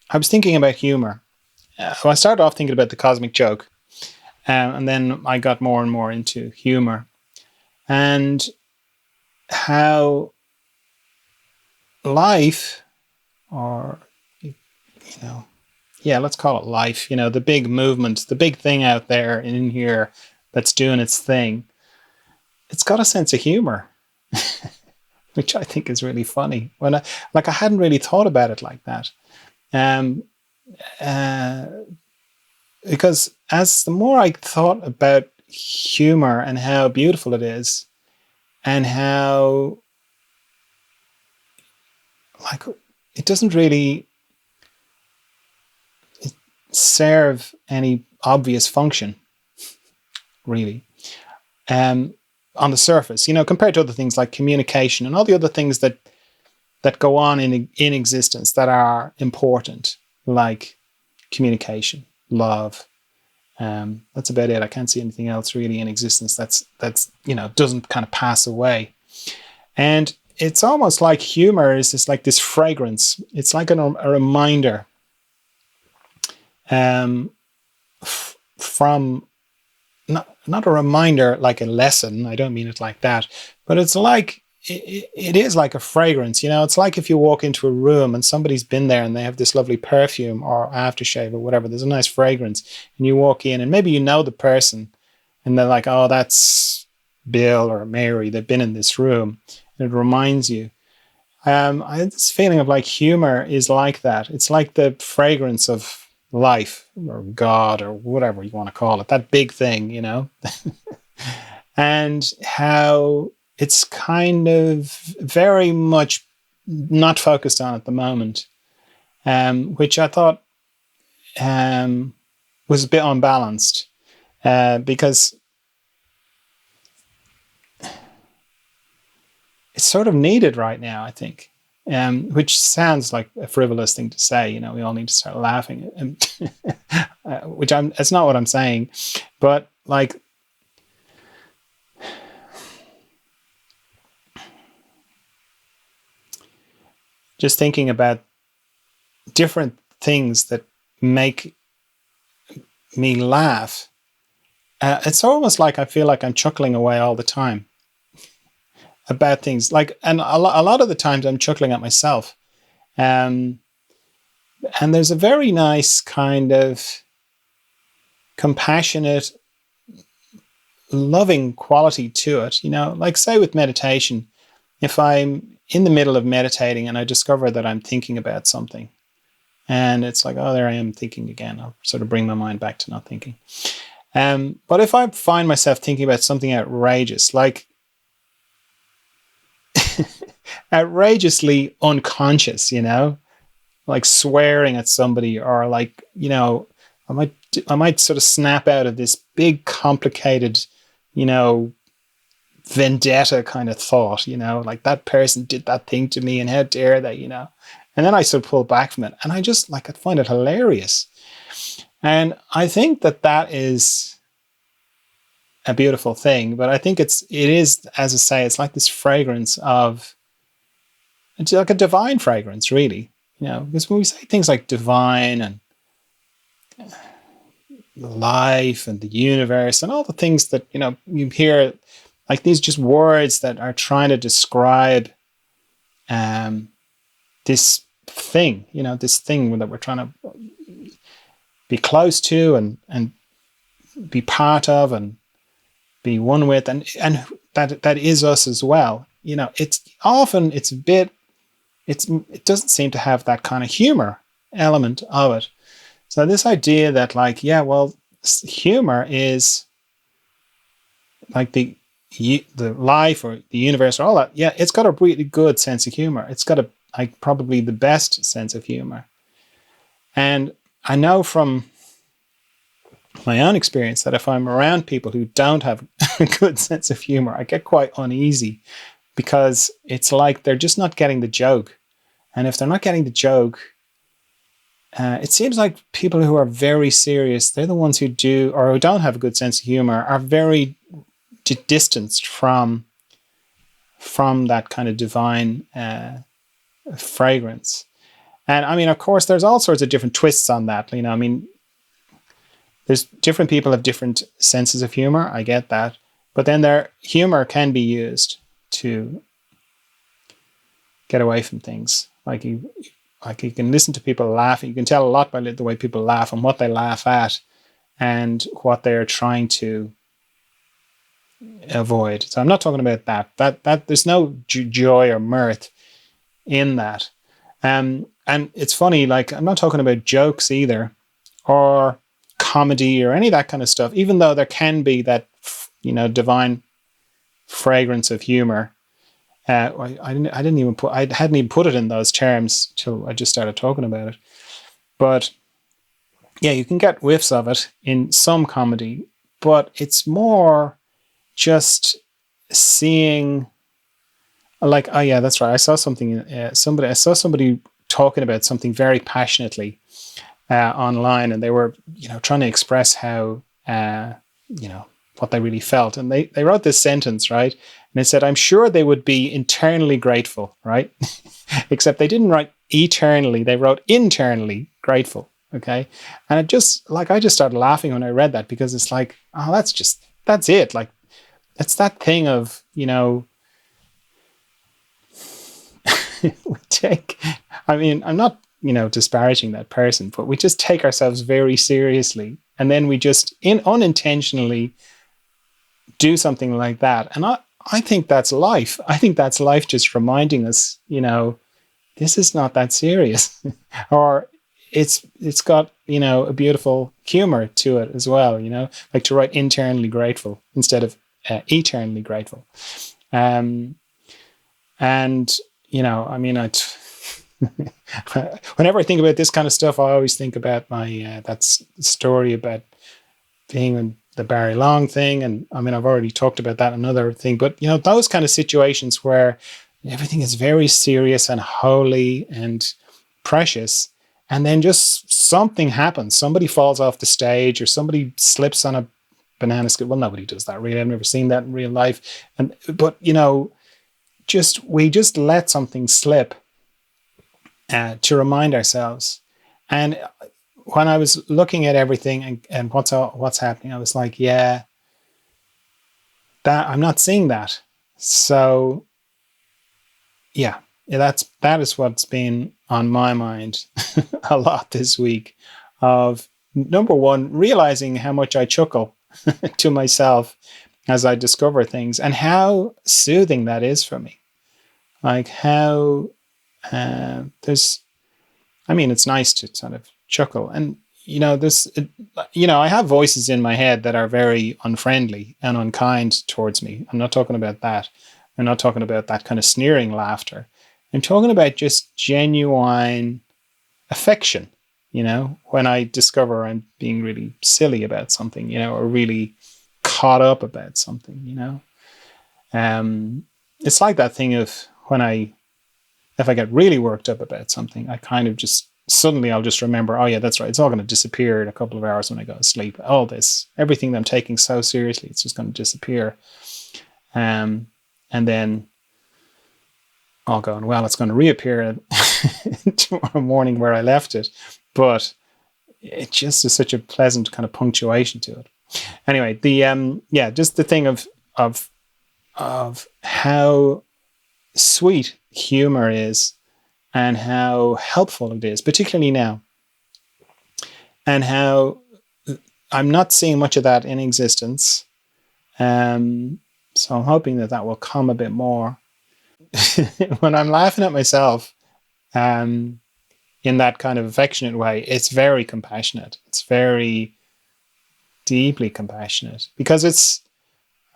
I was thinking about humor. I started off thinking about the cosmic joke, and then I got more and more into humor and how life, or you know, yeah, let's call it life. The big movement, the big thing out there in here that's doing its thing. It's got a sense of humor, which I think is really funny. I hadn't really thought about it like that. Um, uh, because as the more I thought about humor and how beautiful it is, and how like it doesn't really serve any obvious function, really, on the surface. Compared to other things like communication and all the other things that go on in existence that are important, like communication, love. That's about it. I can't see anything else really in existence that's doesn't kind of pass away. And it's almost like humor is just like this fragrance. It's like a reminder from not a reminder like a lesson. I don't mean it like that, but it's like it is like a fragrance. It's like if you walk into a room and somebody's been there and they have this lovely perfume or aftershave or whatever. There's a nice fragrance, and you walk in and maybe you know the person, and they're like, "Oh, that's Bill or Mary. They've been in this room," and it reminds you. I had this feeling of like humor is like that. It's like the fragrance of life or God or whatever you want to call it, that big thing, and how it's kind of very much not focused on at the moment, which I thought was a bit unbalanced because it's sort of needed right now, I think. Which sounds like a frivolous thing to say. We all need to start laughing, which that's not what I'm saying. But like, just thinking about different things that make me laugh, it's almost like I feel like I'm chuckling away all the time about things. And a lot of the times I'm chuckling at myself. And there's a very nice kind of compassionate, loving quality to it. Like say with meditation, if I'm in the middle of meditating and I discover that I'm thinking about something, and it's like, oh, there I am thinking again. I'll sort of bring my mind back to not thinking. But if I find myself thinking about something outrageous, like outrageously unconscious, like swearing at somebody, or like, I might sort of snap out of this big, complicated, vendetta kind of thought, like that person did that thing to me and how dare they, and then I sort of pull back from it, and I just like, I find it hilarious. And I think that is a beautiful thing, but I think it is, as I say, it's like this fragrance of, it's like a divine fragrance, really, because when we say things like divine and life and the universe and all the things that, you hear, like these just words that are trying to describe this thing, this thing that we're trying to be close to and be part of and be one with, and that is us as well. It's often it doesn't seem to have that kind of humor element of it. So this idea that like, yeah, well, humor is like the life or the universe or all that. Yeah, it's got a really good sense of humor. It's got like probably the best sense of humor. And I know from my own experience that if I'm around people who don't have a good sense of humor, I get quite uneasy, because it's like they're just not getting the joke. And if they're not getting the joke, it seems like people who are very serious, they're the ones who do, or who don't have a good sense of humor, are very distanced from that kind of divine fragrance. And I mean, of course, there's all sorts of different twists on that. I mean, there's different people have different senses of humor. I get that. But then their humor can be used to get away from things. Like you can listen to people laughing. You can tell a lot by the way people laugh and what they laugh at and what they're trying to avoid. So I'm not talking about that there's no joy or mirth in that. And it's funny, like I'm not talking about jokes either or comedy or any of that kind of stuff, even though there can be that, divine fragrance of humor. I hadn't even put it in those terms till I just started talking about it. But yeah, you can get whiffs of it in some comedy, but it's more just seeing, like, oh yeah, that's right. I saw something. I saw somebody talking about something very passionately online, and they were, trying to express how, what they really felt, and they wrote this sentence, right? And it said, "I'm sure they would be internally grateful," right? Except they didn't write eternally; they wrote internally grateful. Okay, and it just I just started laughing when I read that, because it's like, oh, that's it. Like, it's that thing of, we take. I mean, I'm not disparaging that person, but we just take ourselves very seriously, and then we just unintentionally do something like that. And I think that's life. I think that's life just reminding us, this is not that serious. Or it's got, a beautiful humor to it as well, like to write internally grateful instead of eternally grateful. And, I mean, whenever I think about this kind of stuff, I always think about my that story about being in the Barry Long thing. And I mean, I've already talked about that, another thing, but those kind of situations where everything is very serious and holy and precious, and then just something happens. Somebody falls off the stage, or somebody slips on a banana skin. Well, nobody does that really. I've never seen that in real life. But we just let something slip to remind ourselves. And when I was looking at everything and what's happening, I was like, yeah, that I'm not seeing that. So yeah, that is what's been on my mind a lot this week, of number one, realizing how much I chuckle to myself as I discover things, and how soothing that is for me. Like how it's nice to sort of chuckle. And, I have voices in my head that are very unfriendly and unkind towards me. I'm not talking about that. I'm not talking about that kind of sneering laughter. I'm talking about just genuine affection, when I discover I'm being really silly about something, or really caught up about something, It's like that thing of if I get really worked up about something, I kind of just suddenly I'll just remember, oh yeah, that's right. It's all going to disappear in a couple of hours when I go to sleep. All this, everything that I'm taking so seriously, it's just going to disappear. And then all going, well, it's going to reappear tomorrow morning where I left it. But it just is such a pleasant kind of punctuation to it. Anyway, just the thing of how sweet humor is, and how helpful it is, particularly now, and how I'm not seeing much of that in existence. So I'm hoping that will come a bit more. When I'm laughing at myself in that kind of affectionate way, it's very compassionate. It's very deeply compassionate, because it's,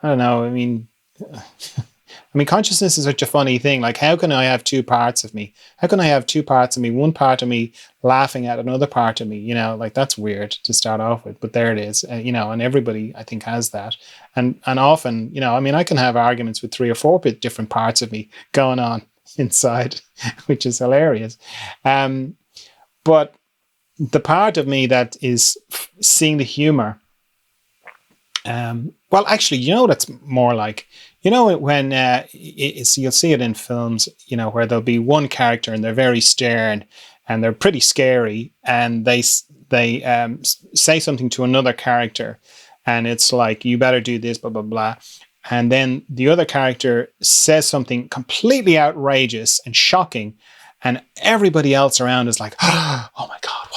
I don't know, I mean, consciousness is such a funny thing. Like, how can I have two parts of me? How can I have two parts of me? One part of me laughing at another part of me, like that's weird to start off with, but there it is, and everybody I think has that. And often, I can have arguments with 3 or 4 different parts of me going on inside, which is hilarious. But the part of me that is seeing the humor, well, actually, what it's more like? When you'll see it in films, where there'll be one character and they're very stern, and they're pretty scary, and they say something to another character, and it's like, you better do this, blah blah blah, and then the other character says something completely outrageous and shocking, and everybody else around is like, oh my god,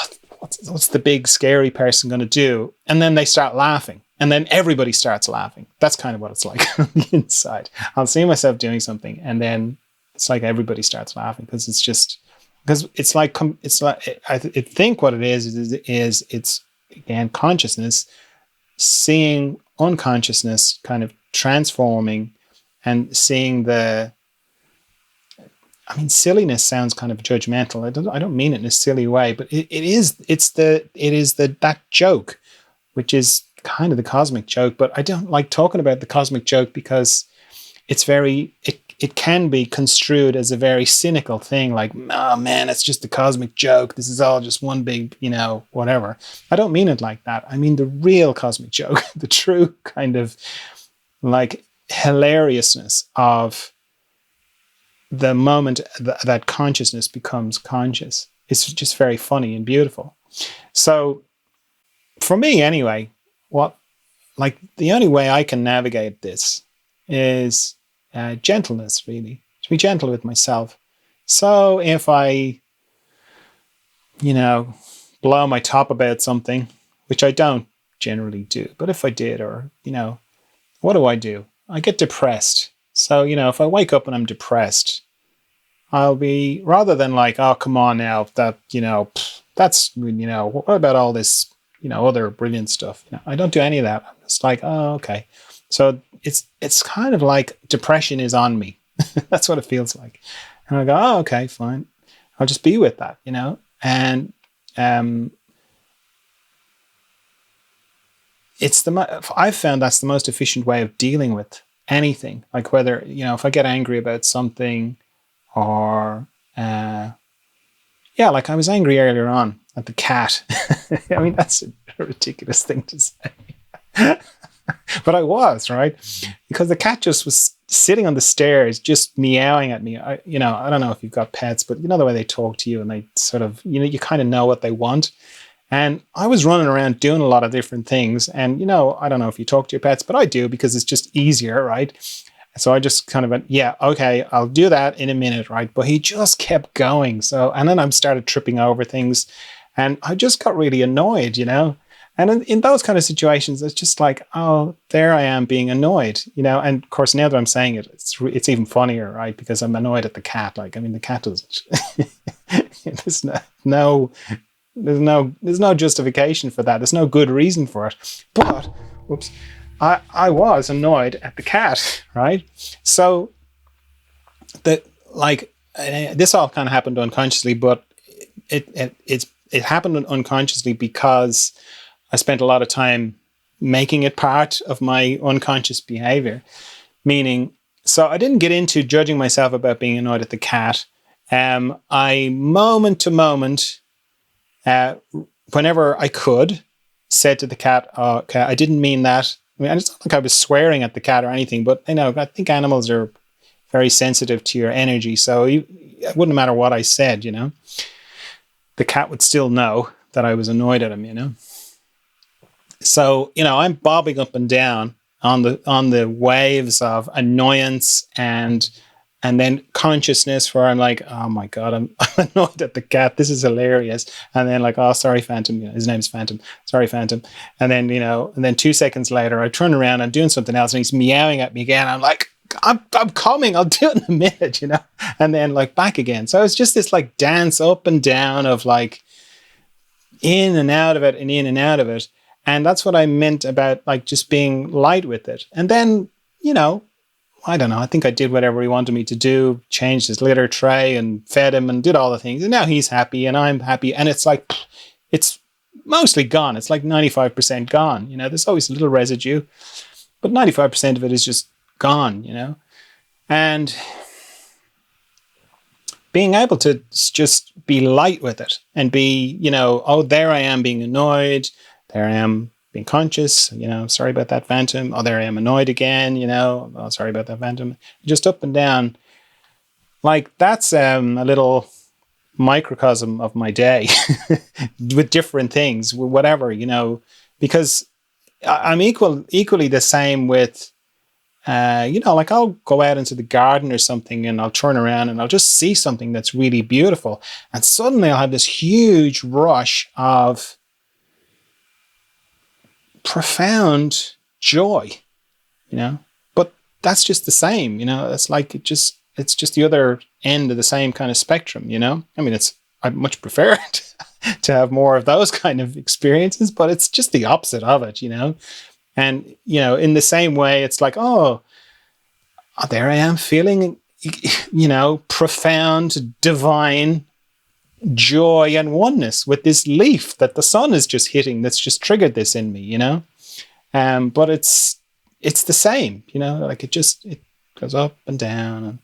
what's the big scary person going to do? And then they start laughing. And then everybody starts laughing. That's kind of what it's like on the inside. I'll see myself doing something, and then it's like everybody starts laughing because it's like I think what it is it's again consciousness seeing unconsciousness kind of transforming, and seeing silliness sounds kind of judgmental. I don't mean it in a silly way, but it is that joke, which is kind of the cosmic joke. But I don't like talking about the cosmic joke because it can be construed as a very cynical thing, like, oh man, it's just the cosmic joke. This is all just one big, whatever. I don't mean it like that. I mean the real cosmic joke, the true kind of like hilariousness of the moment that consciousness becomes conscious. It's just very funny and beautiful. So for me anyway, the only way I can navigate this is gentleness, really, to be gentle with myself. So if I, blow my top about something, which I don't generally do, but if I did, or, what do? I get depressed. So, if I wake up and I'm depressed, I'll be, rather than like, oh, come on now, that, that's, what about all this, other brilliant stuff? I don't do any of that. I'm just like, oh, okay. So it's kind of like depression is on me. That's what it feels like. And I go, oh, okay, fine. I'll just be with that, and I've found that's the most efficient way of dealing with anything. Like whether, if I get angry about something, or like I was angry earlier on at the cat. I mean, that's a ridiculous thing to say. But I was, right? Because the cat just was sitting on the stairs, just meowing at me. I don't know if you've got pets, but the way they talk to you, and they sort of, you kind of know what they want. And I was running around doing a lot of different things. And, I don't know if you talk to your pets, but I do, because it's just easier, right? So I just kind of went, yeah, okay, I'll do that in a minute, right? But he just kept going. And then I started tripping over things, and I just got really annoyed, And in those kind of situations, it's just like, oh, there I am being annoyed, And of course, now that I'm saying it, it's even funnier, right? Because I'm annoyed at the cat. Like, I mean, the cat doesn't. There's no justification for that. There's no good reason for it. But, whoops, I was annoyed at the cat, right? So this all kind of happened unconsciously, but it happened unconsciously because I spent a lot of time making it part of my unconscious behavior. Meaning, so I didn't get into judging myself about being annoyed at the cat. I, moment to moment, whenever I could, said to the cat, oh, okay, I didn't mean that. I mean, it's not like I was swearing at the cat or anything, but I think animals are very sensitive to your energy. So it wouldn't matter what I said, the cat would still know that I was annoyed at him, So, I'm bobbing up and down on the waves of annoyance and then consciousness, where I'm like, oh my God, I'm annoyed at the cat. This is hilarious. And then like, oh, sorry, Phantom. His name's Phantom. Sorry, Phantom. And then, and then 2 seconds later, I turn around, I'm doing something else, and he's meowing at me again. I'm like, I'm coming. I'll do it in a minute, and then like back again. So it's just this like dance up and down of like in and out of it and in and out of it. And that's what I meant about like just being light with it. And then, I don't know, I think I did whatever he wanted me to do, changed his litter tray and fed him and did all the things. And now he's happy and I'm happy. And it's like, it's mostly gone. It's like 95% gone. There's always a little residue, but 95% of it is just gone, And being able to just be light with it and be, oh, there I am being annoyed. There I am being conscious, sorry about that, Phantom. Oh, there I am annoyed again, oh, sorry about that, Phantom. Just up and down. Like that's a little microcosm of my day with different things, whatever, because I'm equally the same with, like I'll go out into the garden or something and I'll turn around and I'll just see something that's really beautiful. And suddenly I'll have this huge rush of profound joy, but that's just the same, it's like, it's just the other end of the same kind of spectrum, I mean, I'd much prefer it to have more of those kind of experiences, but it's just the opposite of it, and, in the same way, it's like, oh, there I am feeling, profound, divine joy and oneness with this leaf that the sun is just hitting, that's just triggered this in me, but it's the same, like it goes up and down, and